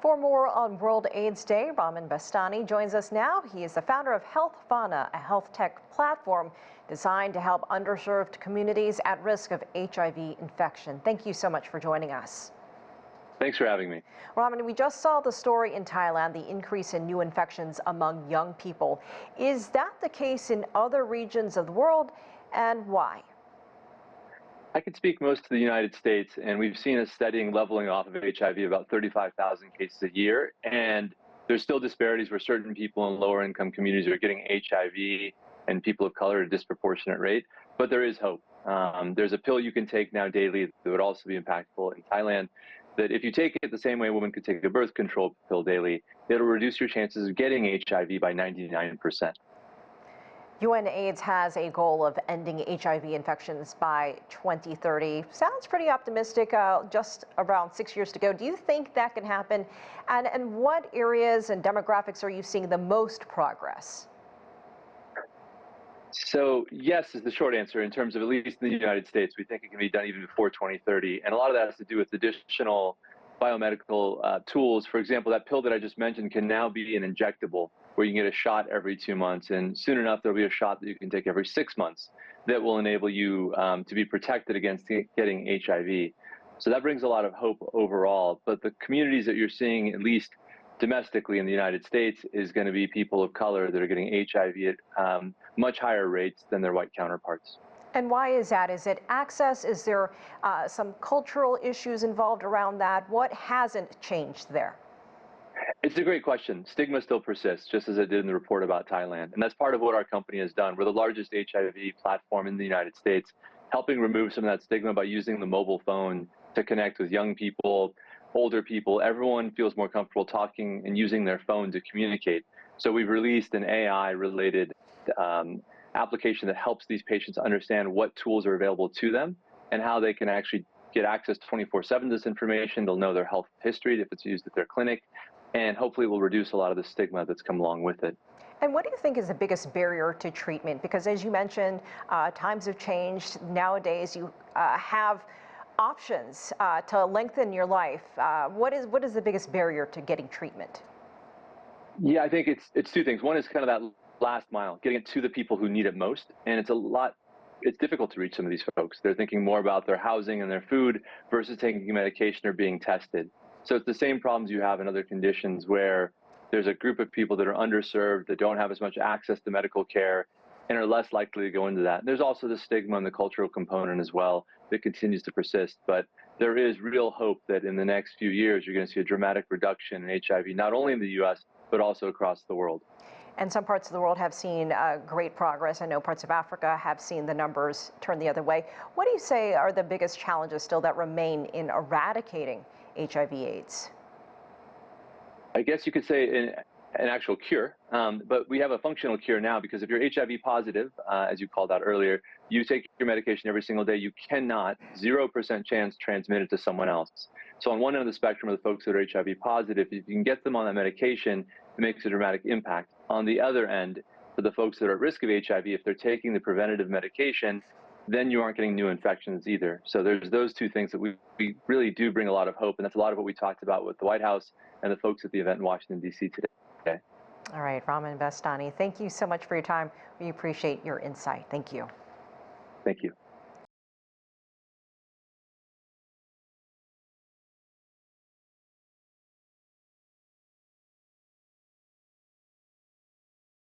For more on World AIDS Day, Ramin Bastani joins us now. He is the founder of Healthvana, a health tech platform designed to help underserved communities at risk of HIV infection. Thank you so much for joining us. Thanks for having me. Ramin, we just saw the story in Thailand, the increase in new infections among young people. Is that the case in other regions of the world, and why? I can speak most to the United States, and we've seen a steady leveling off of HIV, about 35,000 cases a year. And there's still disparities where certain people in lower income communities are getting HIV and people of color at a disproportionate rate. But there is hope. There's a pill you can take now daily that would also be impactful in Thailand, that if you take it the same way a woman could take a birth control pill daily, it'll reduce your chances of getting HIV by 99%. UNAIDS has a goal of ending HIV infections by 2030. Sounds pretty optimistic, just around 6 years to go. Do you think that can happen? And what areas and demographics are you seeing the most progress? So yes is the short answer. In terms of, at least in the United States, we think it can be done even before 2030. And a lot of that has to do with additional biomedical tools. For example, that pill that I just mentioned can now be an injectable, where you can get a shot every 2 months. And soon enough, there'll be a shot that you can take every 6 months that will enable you to be protected against getting HIV. So that brings a lot of hope overall. But the communities that you're seeing, at least domestically in the United States, is going to be people of color that are getting HIV at much higher rates than their white counterparts. And why is that? Is it access? Is there some cultural issues involved around that? What hasn't changed there? It's a great question. Stigma still persists, just as it did in the report about Thailand. And that's part of what our company has done. We're the largest HIV platform in the United States, helping remove some of that stigma by using the mobile phone to connect with young people, older people. Everyone feels more comfortable talking and using their phone to communicate. So we've released an AI-related application that helps these patients understand what tools are available to them and how they can actually get access 24/7 to this information. They'll know their health history if it's used at their clinic, and hopefully will reduce a lot of the stigma that's come along with it. And what do you think is the biggest barrier to treatment? Because as you mentioned, times have changed. Nowadays, you have options to lengthen your life. What is the biggest barrier to getting treatment? Yeah, I think it's two things. One is kind of that last mile, getting it to the people who need it most. And it's difficult to reach some of these folks. They're thinking more about their housing and their food versus taking medication or being tested. So it's the same problems you have in other conditions where there's a group of people that are underserved, that don't have as much access to medical care, and are less likely to go into that. There's also the stigma and the cultural component as well that continues to persist. But there is real hope that in the next few years, you're going to see a dramatic reduction in HIV, not only in the US, but also across the world. And some parts of the world have seen great progress. I know parts of Africa have seen the numbers turn the other way. What do you say are the biggest challenges still that remain in eradicating HIV/AIDS? I guess you could say an actual cure, but we have a functional cure now, because if you're HIV positive, as you called out earlier, you take your medication every single day, you cannot, 0% chance, transmit it to someone else. So on one end of the spectrum of the folks that are HIV positive, if you can get them on that medication, it makes a dramatic impact. On the other end, for the folks that are at risk of HIV, if they're taking the preventative medication, then you aren't getting new infections either. So there's those two things that we really do bring a lot of hope, and that's a lot of what we talked about with the White House and the folks at the event in Washington, D.C. today. All right, Ramin Bastani, thank you so much for your time. We appreciate your insight. Thank you. Thank you.